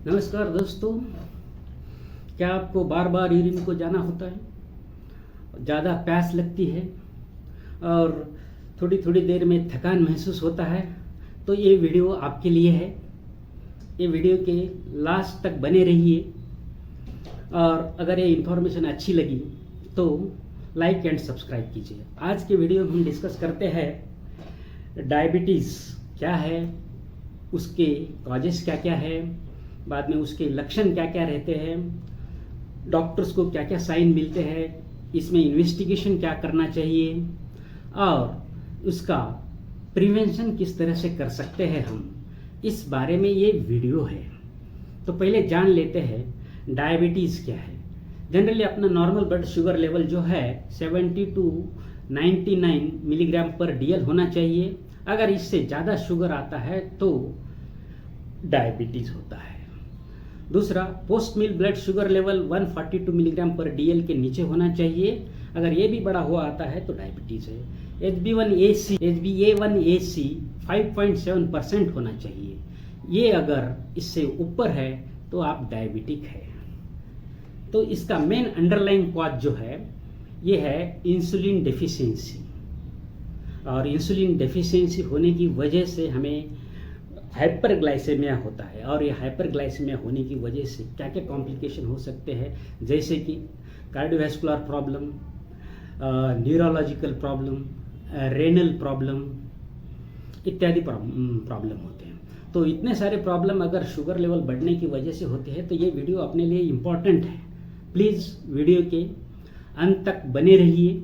नमस्कार दोस्तों। क्या आपको बार बार यूरिन को जाना होता है, ज़्यादा प्यास लगती है और थोड़ी थोड़ी देर में थकान महसूस होता है? तो ये वीडियो आपके लिए है। ये वीडियो के लास्ट तक बने रहिए और अगर ये इन्फॉर्मेशन अच्छी लगी तो लाइक एंड सब्सक्राइब कीजिए। आज के वीडियो में हम डिस्कस करते हैं डायबिटीज़ क्या है, उसके कॉजेस क्या क्या है, बाद में उसके लक्षण क्या क्या रहते हैं, डॉक्टर्स को क्या क्या साइन मिलते हैं, इसमें इन्वेस्टिगेशन क्या करना चाहिए और उसका प्रिवेंशन किस तरह से कर सकते हैं हम, इस बारे में ये वीडियो है। तो पहले जान लेते हैं डायबिटीज़ क्या है। जनरली अपना नॉर्मल ब्लड शुगर लेवल जो है 70 to 99 मिलीग्राम पर डीएल होना चाहिए। अगर इससे ज़्यादा शुगर आता है तो डायबिटीज़ होता है। दूसरा, post meal blood sugar level 142 milligram पर डीएल के नीचे होना चाहिए। अगर ये भी बड़ा हुआ आता है तो डायबिटीज़ है। HbA1c 5.7% होना चाहिए। ये अगर इससे ऊपर है तो आप डायबिटिक है। तो इसका मेन अंडरलाइन कॉज जो है ये है इंसुलिन डेफिशिएंसी, और इंसुलिन डेफिशिएंसी होने की वजह से हमें हाइपरग्लाइसेमिया होता है। और ये हाइपरग्लाइसेमिया होने की वजह से क्या क्या कॉम्प्लिकेशन हो सकते हैं, जैसे कि cardiovascular problem, neurological problem, renal problem इत्यादि प्रॉब्लम होते हैं। तो इतने सारे प्रॉब्लम अगर शुगर लेवल बढ़ने की वजह से होते हैं तो ये वीडियो अपने लिए इम्पॉर्टेंट है। प्लीज़ वीडियो के अंत तक बने रहिए।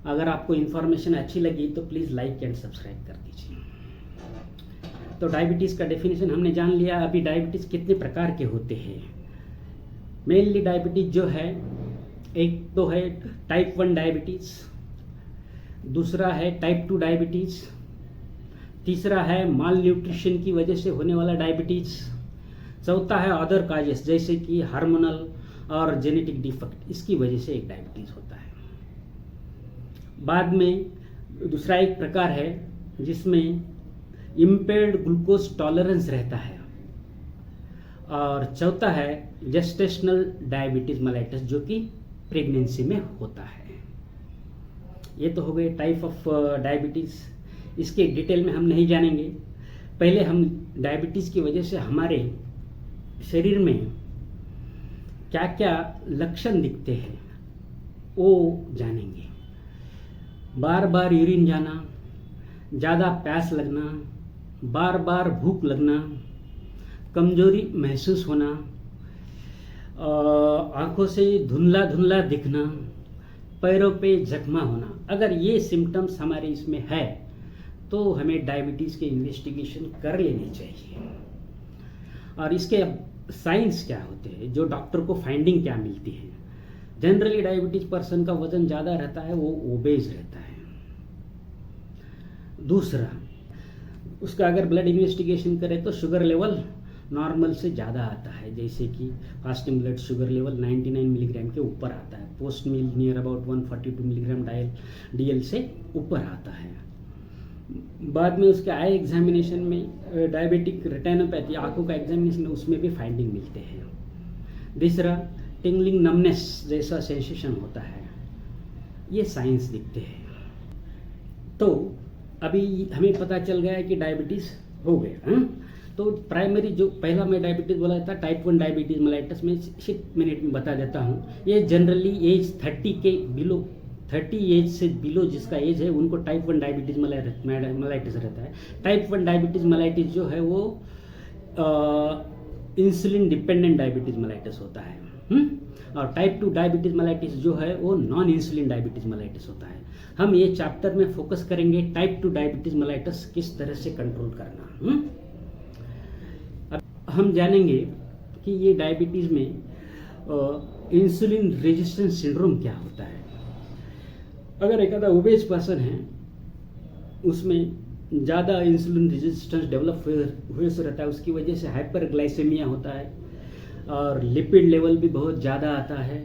अगर आपको इन्फॉर्मेशन अच्छी लगी तो प्लीज़ लाइक एंड सब्सक्राइब कर दीजिए। तो डायबिटीज़ का डेफिनेशन हमने जान लिया। अभी डायबिटीज़ कितने प्रकार के होते हैं। मेनली डायबिटीज़ जो है, एक तो है टाइप 1 डायबिटीज़, दूसरा है टाइप 2 डायबिटीज़, तीसरा है माल न्यूट्रिशन की वजह से होने वाला डायबिटीज़, चौथा है अदर काजेस जैसे कि हार्मोनल और जेनेटिक डिफेक्ट, इसकी वजह से एक डायबिटीज़ होता है। बाद में दूसरा एक प्रकार है जिसमें इम्पेयर्ड ग्लूकोज टॉलरेंस रहता है, और चौथा है जेस्टेशनल डायबिटीज मेलाइटस जो कि प्रेगनेंसी में होता है। ये तो हो गए टाइप ऑफ डायबिटीज़। इसके डिटेल में हम नहीं जानेंगे। पहले हम डायबिटीज़ की वजह से हमारे शरीर में क्या क्या लक्षण दिखते हैं वो जानेंगे। बार बार यूरिन जाना, ज़्यादा प्यास लगना, बार बार भूख लगना, कमजोरी महसूस होना, आंखों से धुंधला धुंधला दिखना, पैरों पे जख्मा होना, अगर ये सिम्टम्स हमारे इसमें है तो हमें डायबिटीज़ के इन्वेस्टिगेशन कर लेनी चाहिए। और इसके साइंस क्या होते हैं, जो डॉक्टर को फाइंडिंग क्या मिलती है। जनरली डायबिटीज पर्सन का वजन ज़्यादा रहता है, वो ओबेज रहता है। दूसरा, उसका अगर ब्लड इन्वेस्टिगेशन करें तो शुगर लेवल नॉर्मल से ज़्यादा आता है, जैसे कि fasting blood sugar level 99 milligram के ऊपर आता है, post meal near about 142 milligram DL से ऊपर आता है। बाद में उसके आई एग्जामिनेशन में डायबिटिक रेटिनोपैथी, आंखों का एग्जामिनेशन, उसमें भी फाइंडिंग मिलते हैं। तीसरा, टिंगलिंग नमनेस जैसा सेंसेशन होता है, ये साइंस दिखते हैं। तो अभी हमें पता चल गया है कि डायबिटीज़ हो गया। तो प्राइमरी जो पहला मैं डायबिटीज़ बोला था टाइप 1 डायबिटीज़ मेलाइटस में 6 मिनट में बता देता हूँ। ये जनरली एज 30 के बिलो, 30 एज से बिलो जिसका एज है उनको टाइप 1 डायबिटीज़ मेलाइटिस रहता है। टाइप 1 डायबिटीज़ मेलाइटिस जो है वो इंसुलिन डिपेंडेंट डायबिटीज़ मेलाइटिस होता है। और टाइप 2 डायबिटीज़ मेलाइटिस जो है वो नॉन इंसुलिन डायबिटीज़ मेलाइटिस होता है। हम ये चैप्टर में फोकस करेंगे टाइप 2 डायबिटीज़ मेलाइटिस किस तरह से कंट्रोल करना। अब हम जानेंगे कि ये डायबिटीज़ में इंसुलिन रेजिस्टेंस सिंड्रोम क्या होता है। अगर एक आधा ओबेज पर्सन है, उसमें ज़्यादा इंसुलिन रेजिस्टेंस डेवलप हुए से रहता है, उसकी वजह से हाइपरग्लाइसेमिया होता है और लिपिड लेवल भी बहुत ज़्यादा आता है।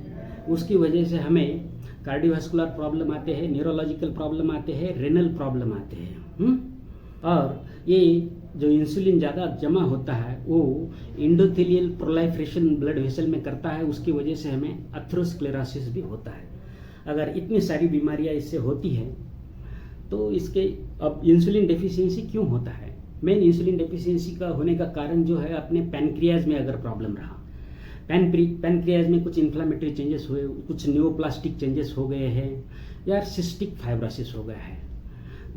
उसकी वजह से हमें कार्डियोवैस्कुलर प्रॉब्लम आते हैं, न्यूरोलॉजिकल प्रॉब्लम आते हैं, रेनल प्रॉब्लम आते हैं। और ये जो इंसुलिन ज़्यादा जमा होता है वो इंडोथेलियल प्रोलाइफरेशन ब्लड वेसल में करता है, उसकी वजह से हमें एथेरोस्क्लेरोसिस भी होता है। अगर इतनी सारी बीमारियां इससे होती है तो इसके अब इंसुलिन डेफिशिएंसी क्यों होता है? मेन इंसुलिन डेफिशिएंसी का होने का कारण जो है अपने पैनक्रियाज में अगर प्रॉब्लम रहा, पैनक्रियाज में कुछ इन्फ्लामेटरी चेंजेस हुए, कुछ न्यूरोप्लास्टिक चेंजेस हो गए हैं या सिस्टिक फाइब्रोसिस हो गया है।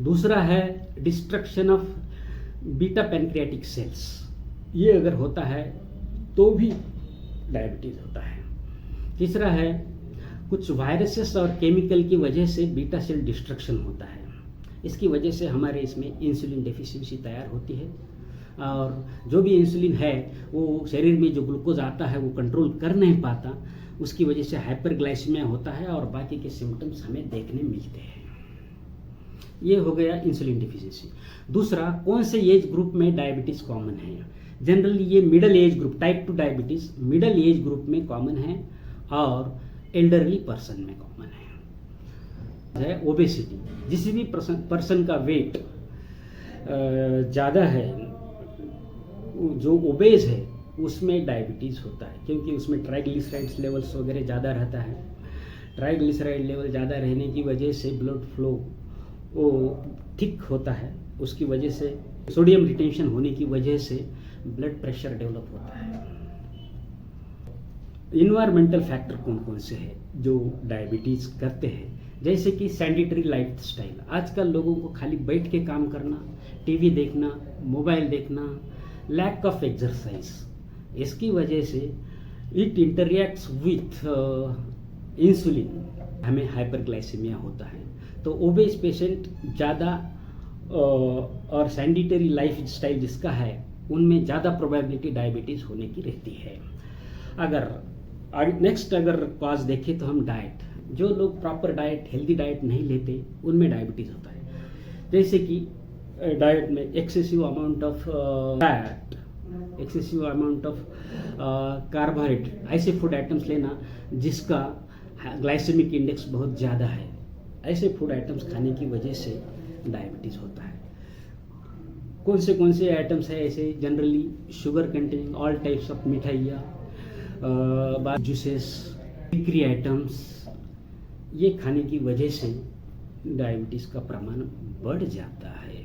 दूसरा है destruction of beta pancreatic cells, ये अगर होता है तो भी डायबिटीज़ होता है। तीसरा है कुछ वायरसेस और केमिकल की वजह से बीटा सेल डिस्ट्रक्शन होता है, इसकी वजह से हमारे इसमें इंसुलिन डेफिशिएंसी तैयार होती है और जो भी इंसुलिन है वो शरीर में जो ग्लूकोज आता है वो कंट्रोल कर नहीं पाता, उसकी वजह से हाइपरग्लाइसीमिया होता है और बाकी के सिम्टम्स हमें देखने मिलते हैं। ये हो गया इंसुलिन डेफिशिएंसी। दूसरा, कौन से एज ग्रुप में डायबिटीज़ कॉमन है? जनरली ये middle age group, type 2 diabetes middle age group में कॉमन है और एल्डरली पर्सन में कॉमन है। ओबेसिटी, जिस भी पर्सन का वेट ज़्यादा है, जो ओबेज है उसमें डायबिटीज़ होता है, क्योंकि उसमें ट्राइग्लिसराइड्स लेवल्स वगैरह ज़्यादा रहता है। ट्राइग्लिसराइड लेवल ज़्यादा रहने की वजह से ब्लड फ्लो वो थिक होता है, उसकी वजह से सोडियम रिटेंशन होने की वजह से ब्लड प्रेशर डेवलप होता है। इन्वायरमेंटल फैक्टर कौन कौन से हैं जो डायबिटीज़ करते हैं? जैसे कि सैनिटरी लाइफ स्टाइल, आजकल लोगों को खाली बैठ के काम करना, टीवी देखना, मोबाइल देखना, लैक ऑफ एक्सरसाइज, इसकी वजह से इट इंटरैक्ट्स विथ इंसुलिन, हमें हाइपरग्लाइसीमिया होता है। तो ओबेस पेशेंट ज़्यादा और सैनिटरी लाइफ स्टाइल जिसका है उनमें ज़्यादा प्रोबेबिलिटी डायबिटीज़ होने की रहती है। अगर नेक्स्ट अगर कॉज देखें तो हम डाइट, जो लोग प्रॉपर डाइट, हेल्दी डाइट नहीं लेते उनमें डायबिटीज़ होता है। जैसे कि डाइट में excessive amount of fat, excessive amount of carbohydrate, ऐसे फूड आइटम्स लेना जिसका ग्लाइसेमिक इंडेक्स बहुत ज़्यादा है, ऐसे फूड आइटम्स खाने की वजह से डायबिटीज़ होता है। कौन से आइटम्स है ऐसे? Generally sugar containing all types of मिठाइयाँ, जूसेस, बेकरी आइटम्स, ये खाने की वजह से डायबिटीज़ का प्रमाण बढ़ जाता है।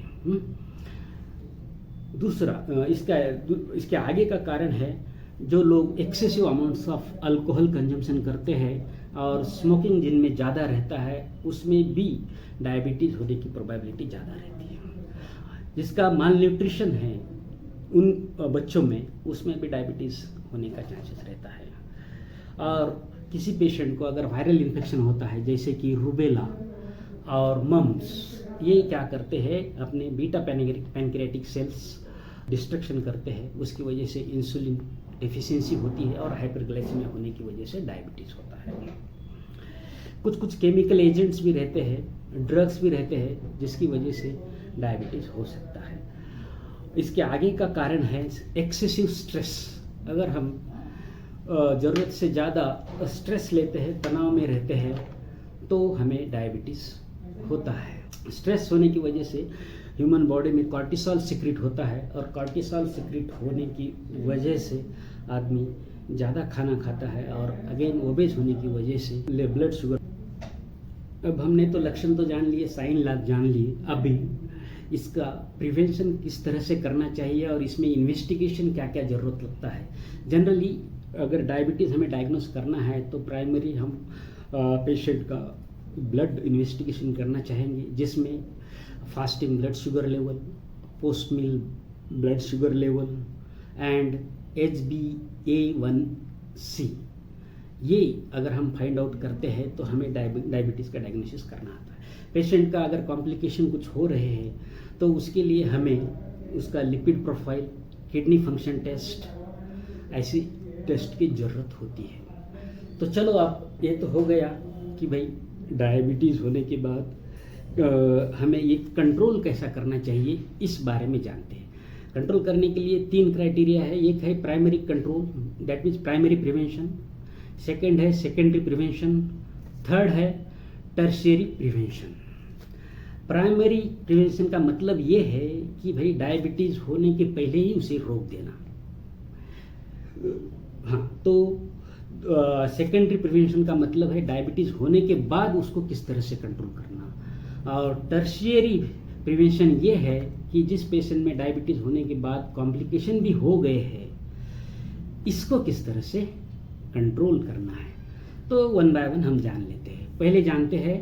दूसरा, इसके आगे का कारण है जो लोग excessive amounts of alcohol consumption करते हैं और स्मोकिंग जिनमें ज़्यादा रहता है उसमें भी डायबिटीज़ होने की प्रोबेबिलिटी ज़्यादा रहती है। जिसका माल न्यूट्रिशन है उन बच्चों में, उसमें भी डायबिटीज़ होने का चांसेस रहता है। और किसी पेशेंट को अगर वायरल इन्फेक्शन होता है जैसे कि रूबेला और मम्स, ये क्या करते हैं, अपने बीटा पैनक्रियाटिक सेल्स डिस्ट्रक्शन करते हैं, उसकी वजह से इंसुलिन डेफिशिएंसी होती है और हाइपरग्लाइसीमिया होने की वजह से डायबिटीज़ होता है। कुछ केमिकल एजेंट्स भी रहते हैं, ड्रग्स भी रहते हैं, जिसकी वजह से डायबिटीज़ हो सकता है। इसके आगे का कारण है एक्सेसिव स्ट्रेस। अगर हम ज़रूरत से ज़्यादा स्ट्रेस लेते हैं, तनाव में रहते हैं, तो हमें डायबिटीज़ होता है। स्ट्रेस होने की वजह से ह्यूमन बॉडी में कॉर्टिसोल सिक्रीट होता है और कॉर्टिसोल सिक्रीट होने की वजह से आदमी ज़्यादा खाना खाता है और अगेन ओबेस होने की वजह से ब्लड शुगर। अब हमने तो लक्षण तो जान लिए, साइन जान लिए, अभी इसका प्रिवेंशन किस तरह से करना चाहिए और इसमें इन्वेस्टिगेशन क्या क्या ज़रूरत लगता है। जनरली अगर डायबिटीज़ हमें डायग्नोस करना है तो प्राइमरी हम पेशेंट का ब्लड इन्वेस्टिगेशन करना चाहेंगे, जिसमें fasting blood sugar level, post meal blood sugar level and HbA1c, ये अगर हम फाइंड आउट करते हैं तो हमें डायबिटीज़ का डायग्नोसिस करना आता है। पेशेंट का अगर कॉम्प्लिकेशन कुछ हो रहे हैं तो उसके लिए हमें उसका lipid profile, kidney function test, ऐसी टेस्ट की ज़रूरत होती है। तो चलो, आप ये तो हो गया कि भाई डायबिटीज़ होने के बाद हमें ये कंट्रोल कैसा करना चाहिए, इस बारे में जानते हैं। कंट्रोल करने के लिए 3 क्राइटेरिया है। एक है primary control, that means primary prevention. Second है सेकेंडरी प्रिवेंशन। थर्ड है टर्शियरी प्रिवेंशन। प्राइमरी प्रिवेंशन का मतलब ये है कि भाई डायबिटीज़ होने के पहले ही उसे रोक देना। हाँ, तो सेकेंडरी प्रिवेंशन का मतलब है डायबिटीज़ होने के बाद उसको किस तरह से कंट्रोल करना। और टर्शियरी प्रिवेंशन ये है कि जिस पेशेंट में डायबिटीज़ होने के बाद कॉम्प्लिकेशन भी हो गए हैं, इसको किस तरह से कंट्रोल करना है। तो वन बाय वन हम जान लेते हैं। पहले जानते हैं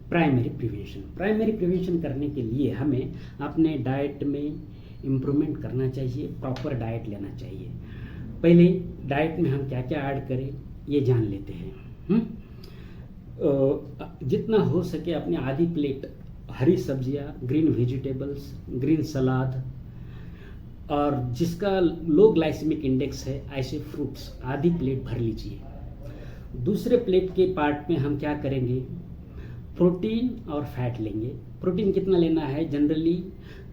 प्राइमरी प्रिवेंशन। प्राइमरी प्रिवेंशन करने के लिए हमें अपने डाइट में इम्प्रूवमेंट करना चाहिए, प्रॉपर डाइट लेना चाहिए। पहले डाइट में हम क्या क्या ऐड करें ये जान लेते हैं। जितना हो सके अपने आधी प्लेट हरी सब्जियां, ग्रीन वेजिटेबल्स, ग्रीन सलाद, और जिसका लो ग्लाइसेमिक इंडेक्स है ऐसे फ्रूट्स आधी प्लेट भर लीजिए। दूसरे प्लेट के पार्ट में हम क्या करेंगे, प्रोटीन और फैट लेंगे। प्रोटीन कितना लेना है, जनरली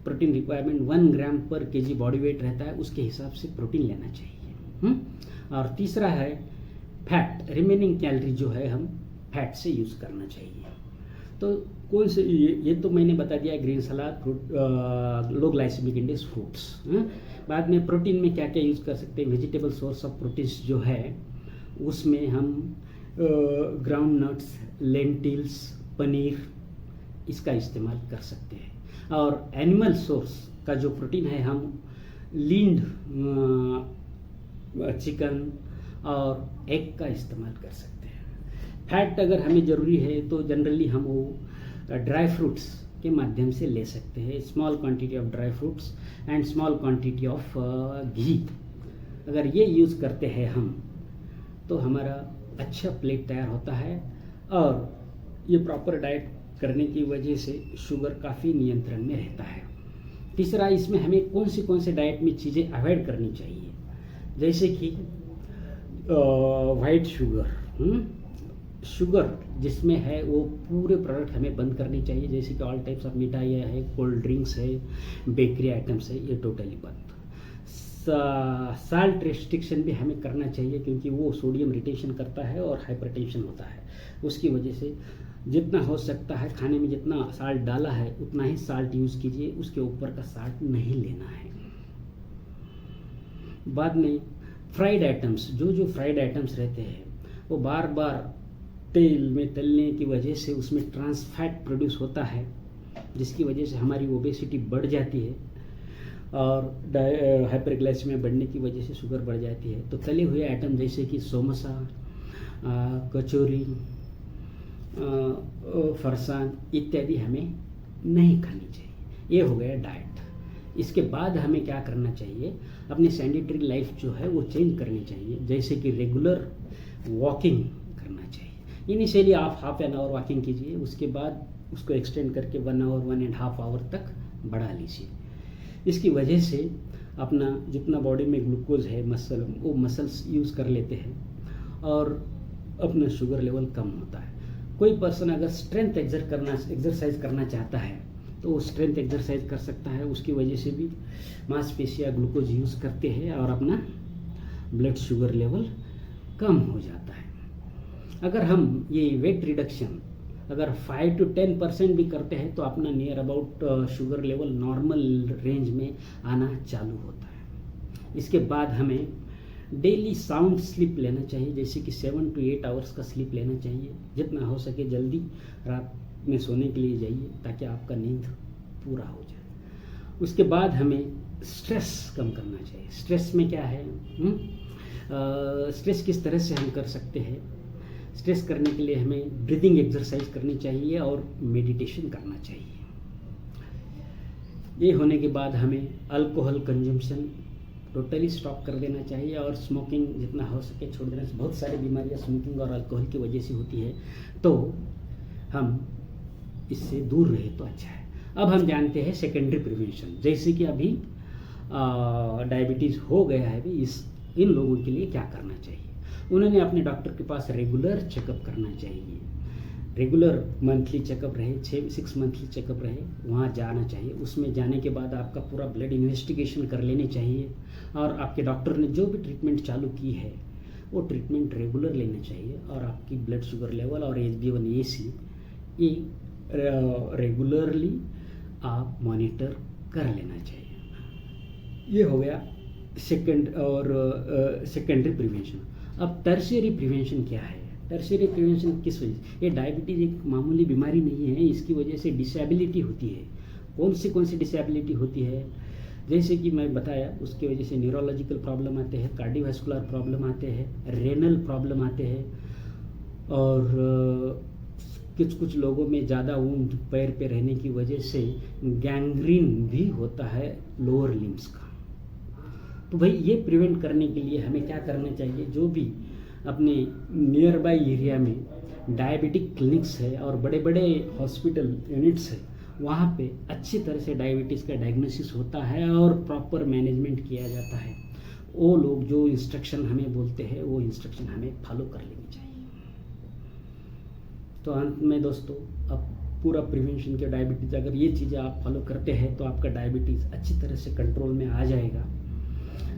प्रोटीन रिक्वायरमेंट 1 ग्राम पर केजी बॉडी वेट रहता है, उसके हिसाब से प्रोटीन लेना चाहिए। और तीसरा है फैट, रिमेनिंग कैलोरी जो है हम फैट से यूज़ करना चाहिए। तो कौन से, ये तो मैंने बता दिया, ग्रीन सलाद, फ्रूट, लो ग्लाइसेमिक इंडेक्स फ्रूट्स। बाद में प्रोटीन में क्या क्या यूज़ कर सकते हैं, वेजिटेबल सोर्स ऑफ प्रोटीन्स जो है उसमें हम ग्राउंड नट्स, लेंटिल्स, पनीर, इसका इस्तेमाल कर सकते हैं। और एनिमल सोर्स का जो प्रोटीन है हम लीन्ड चिकन और एग का इस्तेमाल कर सकते हैं। फैट अगर हमें ज़रूरी है तो जनरली हम वो ड्राई फ्रूट्स के माध्यम से ले सकते हैं। Small quantity of dry fruits and small quantity of ghee, अगर ये यूज़ करते हैं हम तो हमारा अच्छा प्लेट तैयार होता है। और ये प्रॉपर डाइट करने की वजह से शुगर काफ़ी नियंत्रण में रहता है। तीसरा, इसमें हमें कौन से डाइट में चीज़ें अवॉइड करनी चाहिए, जैसे कि वाइट शुगर जिसमें है वो पूरे प्रोडक्ट हमें बंद करनी चाहिए, जैसे कि ऑल टाइप्स ऑफ मिठाइयाँ है, कोल्ड ड्रिंक्स है, बेकरी आइटम्स है, ये टोटली बंद। साल्ट रेस्ट्रिक्शन भी हमें करना चाहिए क्योंकि वो सोडियम रिटेंशन करता है और हाइपरटेंशन होता है। उसकी वजह से जितना हो सकता है खाने में जितना साल्ट डाला है उतना ही साल्ट यूज़ कीजिए, उसके ऊपर का साल्ट नहीं लेना है। बाद में फ्राइड आइटम्स, जो फ्राइड आइटम्स रहते हैं वो बार बार तेल में तलने की वजह से उसमें ट्रांस फैट प्रोड्यूस होता है, जिसकी वजह से हमारी ओबेसिटी बढ़ जाती है और हाइपरग्लाइसेमिया बढ़ने की वजह से शुगर बढ़ जाती है। तो तले हुए आइटम जैसे कि समोसा, कचौरी, फरसान इत्यादि हमें नहीं खानी चाहिए। ये हो गया डाइट। इसके बाद हमें क्या करना चाहिए, अपनी सैनिटरी लाइफ जो है वो चेंज करनी चाहिए, जैसे कि रेगुलर वॉकिंग करना चाहिए। इनिशियली आप हाफ एन आवर वॉकिंग कीजिए, उसके बाद उसको एक्सटेंड करके 1 आवर 1.5 आवर तक बढ़ा लीजिए। इसकी वजह से अपना जितना बॉडी में ग्लूकोज है मसल्स यूज़ कर लेते हैं और अपना शुगर लेवल कम होता है। कोई पर्सन अगर स्ट्रेंथ एक्सरसाइज करना चाहता है तो वो स्ट्रेंथ एक्सरसाइज कर सकता है, उसकी वजह से भी मांसपेशियाँ ग्लूकोज यूज़ करते हैं और अपना ब्लड शुगर लेवल कम हो जाता है। अगर हम ये वेट रिडक्शन अगर 5 to 10% भी करते हैं तो अपना near about sugar level normal range में आना चालू होता है। इसके बाद हमें डेली साउंड स्लीप लेना चाहिए, जैसे कि 7 to 8 आवर्स का स्लीप लेना चाहिए। जितना हो सके जल्दी रात में सोने के लिए जाइए ताकि आपका नींद पूरा हो जाए। उसके बाद हमें स्ट्रेस कम करना चाहिए। स्ट्रेस में क्या है, स्ट्रेस किस तरह से हम कर सकते हैं। स्ट्रेस करने के लिए हमें ब्रीदिंग एक्सरसाइज करनी चाहिए और मेडिटेशन करना चाहिए। ये होने के बाद हमें अल्कोहल कंजम्पशन टोटली स्टॉप कर देना चाहिए और स्मोकिंग जितना हो सके छोड़ देना चाहिए। बहुत सारी बीमारियां स्मोकिंग और अल्कोहल की वजह से होती है, तो हम इससे दूर रहे तो अच्छा है। अब हम जानते हैं सेकेंडरी प्रिवेंशन, जैसे कि अभी डायबिटीज़ हो गया है, इन लोगों के लिए क्या करना चाहिए। उन्होंने अपने डॉक्टर के पास रेगुलर चेकअप करना चाहिए। रेगुलर मंथली चेकअप रहे, 6 मंथली चेकअप रहे, वहाँ जाना चाहिए। उसमें जाने के बाद आपका पूरा ब्लड इन्वेस्टिगेशन कर लेने चाहिए और आपके डॉक्टर ने जो भी ट्रीटमेंट चालू की है वो ट्रीटमेंट रेगुलर लेना चाहिए और आपकी ब्लड शुगर लेवल और HbA1c ये रेगुलरली आप मॉनिटर कर लेना चाहिए। ये हो गया सेकेंडरी प्रिवेंशन। अब टर्शियरी प्रिवेंशन क्या है? टर्शियरी प्रिवेंशन किस वजह से? ये डायबिटीज़ एक मामूली बीमारी नहीं है, इसकी वजह से डिसेबिलिटी होती है। कौन सी डिसेबिलिटी होती है? जैसे कि मैं बताया, उसकी वजह से न्यूरोलॉजिकल प्रॉब्लम आते हैं, कार्डियोवास्कुलर प्रॉब्लम आते हैं, रेनल प्रॉब्लम आते हैं, और कुछ लोगों में ज़्यादा ऊंट पैर पे रहने की वजह से गैंग्रीन भी होता है लोअर लिम्स का। तो भाई ये प्रिवेंट करने के लिए हमें क्या करना चाहिए? जो भी अपने नियर बाई एरिया में डायबिटिक क्लिनिक्स है और बड़े बड़े हॉस्पिटल यूनिट्स है, वहाँ पे अच्छी तरह से डायबिटीज़ का डायग्नोसिस होता है और प्रॉपर मैनेजमेंट किया जाता है। वो लोग जो इंस्ट्रक्शन हमें बोलते हैं वो इंस्ट्रक्शन हमें फॉलो कर लेनी चाहिए। तो अंत में दोस्तों, अब पूरा प्रिवेंशन के डायबिटीज़, अगर ये चीज़ें आप फॉलो करते हैं तो आपका डायबिटीज़ अच्छी तरह से कंट्रोल में आ जाएगा।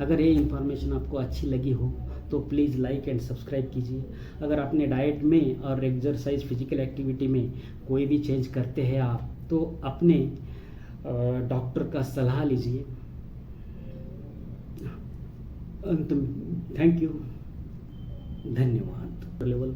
अगर ये इन्फॉर्मेशन आपको अच्छी लगी हो तो प्लीज़ लाइक एंड सब्सक्राइब कीजिए। अगर अपने डाइट में और एक्सरसाइज फिजिकल एक्टिविटी में कोई भी चेंज करते हैं आप, तो अपने डॉक्टर का सलाह लीजिए। अंत में थैंक यू, धन्यवाद। लेवल